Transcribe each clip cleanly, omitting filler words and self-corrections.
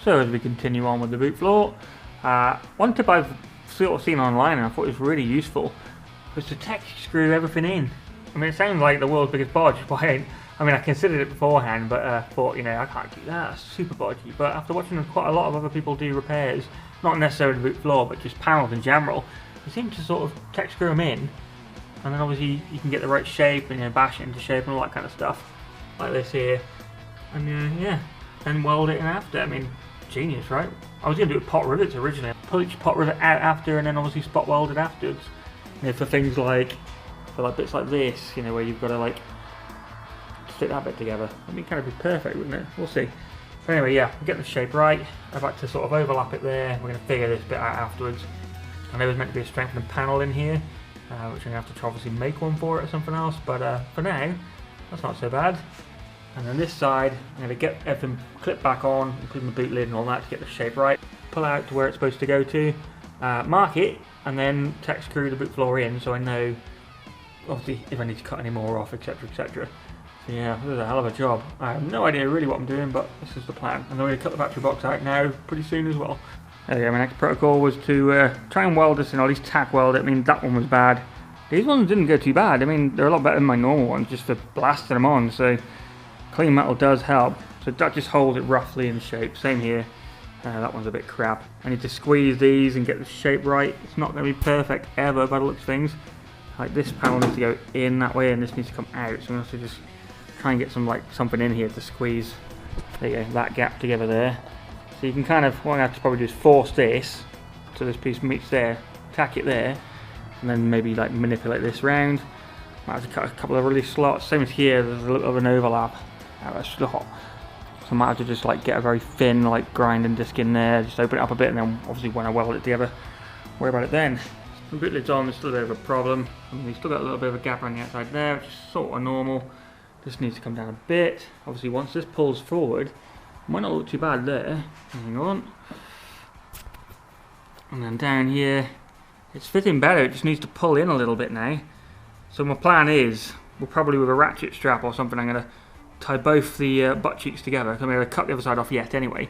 So as we continue on with the boot floor, one tip I've sort of seen online and I thought was really useful was to tack screw everything in. I mean, it sounds like the world's biggest bodge, but I considered it beforehand, but thought, I can't do that, that's super bodgy. But after watching quite a lot of other people do repairs, not necessarily the boot floor, but just panels in general, they seem to sort of tack screw them in, and then obviously you can get the right shape and bash it into shape and all that kind of stuff, like this here, and yeah, then weld it in after. I mean, genius, right? I was going to do it with pot rivets originally. Pull each pot rivet out after and then obviously spot weld it afterwards. For things like, bits like this, where you've got to like stick that bit together. I mean, kind of be perfect, wouldn't it? We'll see. But anyway, yeah, we're getting the shape right. I've had to sort of overlap it there. We're going to figure this bit out afterwards. I know there's meant to be a strengthening panel in here, which I'm going to have to obviously make one for it or something else. But for now, that's not so bad. And then this side, I'm going to get everything clipped back on, including the boot lid and all that, to get the shape right. Pull out to where it's supposed to go to, mark it, and then tack screw the boot floor in, so I know, obviously, if I need to cut any more off, etc, etc. So yeah, this is a hell of a job. I have no idea really what I'm doing, but this is the plan. And I'm going to cut the battery box out now, pretty soon as well. There we go, my next protocol was to try and weld this in, or at least tack weld it. I mean, that one was bad. These ones didn't go too bad. I mean, they're a lot better than my normal ones, just for blasting them on, so clean metal does help. So that just holds it roughly in shape. Same here. That one's a bit crap. I need to squeeze these and get the shape right. It's not going to be perfect ever by the looks of things. Like this panel needs to go in that way and this needs to come out. So I'm going to have to just try and get something in here to squeeze. There you go, that gap together there. So you can kind of, what I'm going to have to probably do is force this so this piece meets there, tack it there, and then maybe like manipulate this round. Might have to cut a couple of really slots. Same as here, there's a little bit of an overlap. A slot. So I might have to just like get a very thin grinding disc in there, just open it up a bit, and then obviously when I weld it together, worry about it then. The boot lid's on, there's still a bit of a problem. I mean, we've still got a little bit of a gap around the outside there, which is sort of normal. This needs to come down a bit. Obviously once this pulls forward, it might not look too bad there. Hang on. And then down here, it's fitting better, it just needs to pull in a little bit now. So my plan is, we'll probably with a ratchet strap or something, I'm going to tie both the butt cheeks together. I'm going to cut the other side off yet anyway,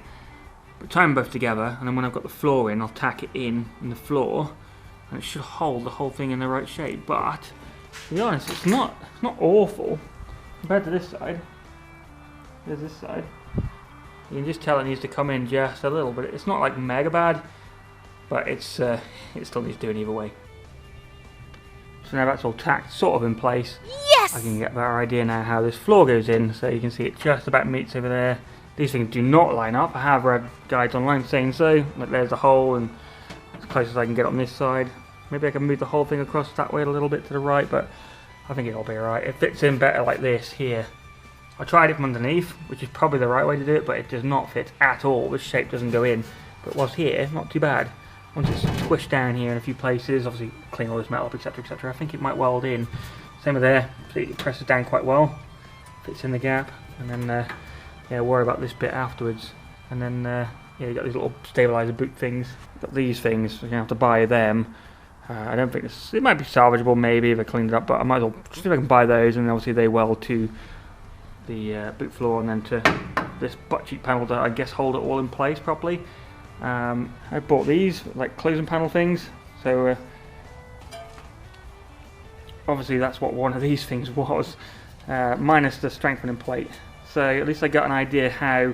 but tie them both together, and then when I've got the floor in, I'll tack it in the floor, and it should hold the whole thing in the right shape. But to be honest, it's not awful compared to this side. There's this side. You can just tell it needs to come in just a little, but it's not like mega bad, but it still needs doing either way. So now that's all tacked, sort of in place. Yes! I can get a better idea now how this floor goes in, so you can see it just about meets over there. These things do not line up. I have read guides online saying so. Like there's a hole, and as close as I can get on this side. Maybe I can move the whole thing across that way a little bit to the right, but I think it'll be alright. It fits in better like this here. I tried it from underneath, which is probably the right way to do it, but it does not fit at all. This shape doesn't go in. But it was here, not too bad. Once it's squished down here in a few places, obviously clean all this metal up, etc, etc, I think it might weld in. Same with there, it presses down quite well, fits in the gap, and then yeah, worry about this bit afterwards. And then yeah, you got these little stabilizer boot things. Got these things, so you're gonna have to buy them. I don't think this, it might be salvageable maybe if I cleaned it up, but I might as well see if I can buy those, and obviously they weld to the boot floor and then to this butt cheek panel to, I guess, hold it all in place properly. I bought these like closing panel things, so obviously that's what one of these things was, minus the strengthening plate. So at least I got an idea how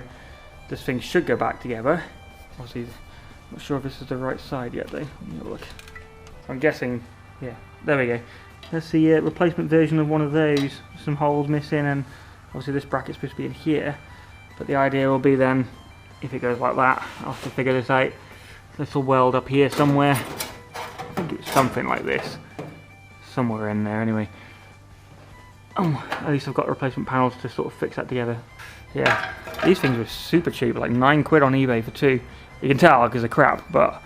this thing should go back together. Obviously, not sure if this is the right side yet though. Let me have a look. I'm guessing, yeah, there we go. That's the replacement version of one of those. Some holes missing, and obviously this bracket's supposed to be in here. But the idea will be then, if it goes like that, I'll have to figure this out. This will weld up here somewhere. I think it's something like this. Somewhere in there anyway. Oh, at least I've got replacement panels to sort of fix that together. Yeah, these things were super cheap, like 9 quid on eBay for 2. You can tell because they're crap, but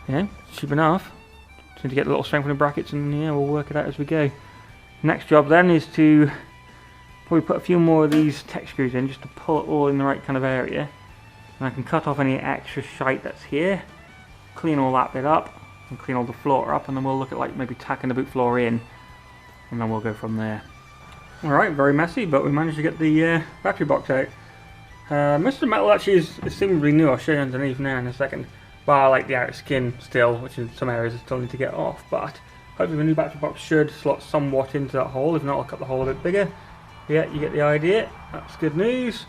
yeah, cheap enough. Just need to get the little strengthening brackets, and yeah, we'll work it out as we go. Next job then is to probably put a few more of these tack screws in, just to pull it all in the right kind of area. And I can cut off any extra shite that's here, clean all that bit up, and clean all the floor up, and then we'll look at like maybe tacking the boot floor in, and then we'll go from there. Alright, very messy, but we managed to get the battery box out. Most of the metal actually is seemingly new. I'll show you underneath now in a second. Bar like the outer skin still, which in some areas I still need to get off, but hopefully the new battery box should slot somewhat into that hole. If not, I'll cut the hole a bit bigger. Yeah, you get the idea. That's good news.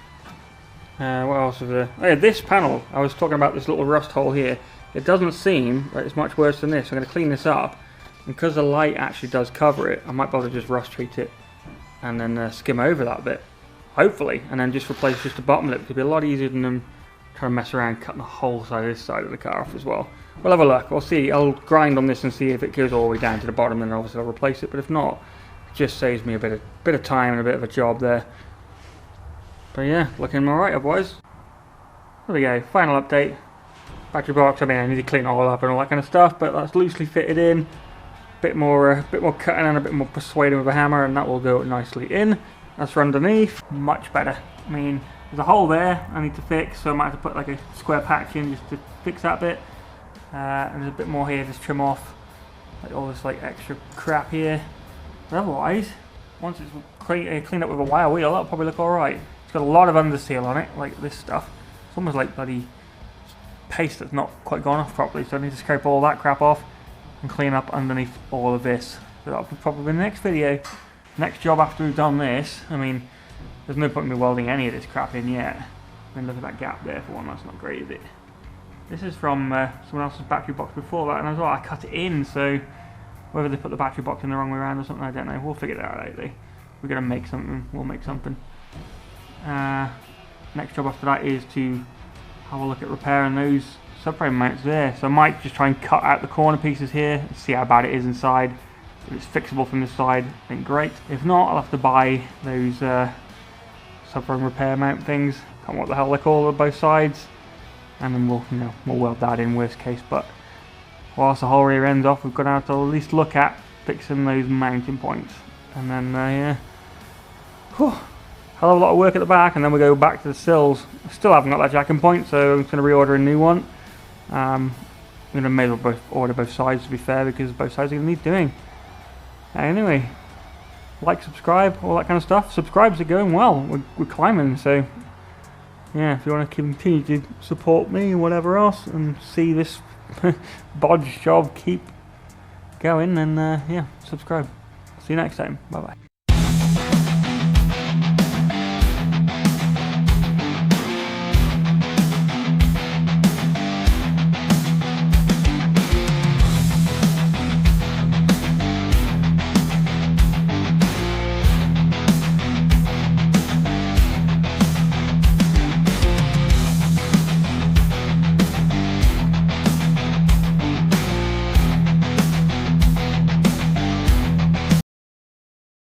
What else is there? Oh yeah, this panel, I was talking about this little rust hole here. It doesn't seem like it's much worse than this. I'm going to clean this up. And because the light actually does cover it, I might be able to just rust treat it and then skim over that bit. Hopefully. And then just replace just the bottom lip. It could be a lot easier than trying to mess around cutting the whole side of this side of the car off as well. We'll have a look. We'll see. I'll grind on this and see if it goes all the way down to the bottom, and obviously I'll replace it. But if not, it just saves me a bit of time and a bit of a job there. But yeah, looking alright otherwise. There we go. Final update. Battery box. I mean, I need to clean it all up and all that kind of stuff, but that's loosely fitted in. Bit more cutting and a bit more persuading with a hammer, and that will go nicely in. That's for underneath. Much better. I mean, there's a hole there I need to fix, so I might have to put like a square patch in just to fix that bit. And there's a bit more here, just trim off like all this like extra crap here. But otherwise, once it's cleaned up with a wire wheel, that'll probably look alright. It's got a lot of underseal on it, like this stuff. It's almost like bloody paste that's not quite gone off properly, so I need to scrape all that crap off and clean up underneath all of this. So that'll be probably the next video. Next job after we've done this. I mean, there's no point in me welding any of this crap in yet. I mean, look at that gap there for one, that's not great, is it? This is from someone else's battery box before that, and as well, I cut it in, so whether they put the battery box in the wrong way around or something, I don't know. We'll figure that out later. We're going to make something, we'll make something. Next job after that is to have a look at repairing those subframe mounts there. So I might just try and cut out the corner pieces here and see how bad it is inside. If it's fixable from this side, then great. If not, I'll have to buy those subframe repair mount things. Can't remember what the hell they're called on both sides. And then we'll weld that in worst case. But whilst the whole rear end's off, we've got to have to at least look at fixing those mounting points. And then yeah, whew, hell of a lot of work at the back, and then we go back to the sills. I still haven't got that jacking point, so I'm just going to reorder a new one. I'm going to may as well order both sides, to be fair, because both sides are going to need doing. Anyway, like, subscribe, all that kind of stuff. Subscribes are going well. We're climbing, so yeah, if you want to continue to support me and whatever else and see this bodge job keep going, then yeah, subscribe. See you next time. Bye bye.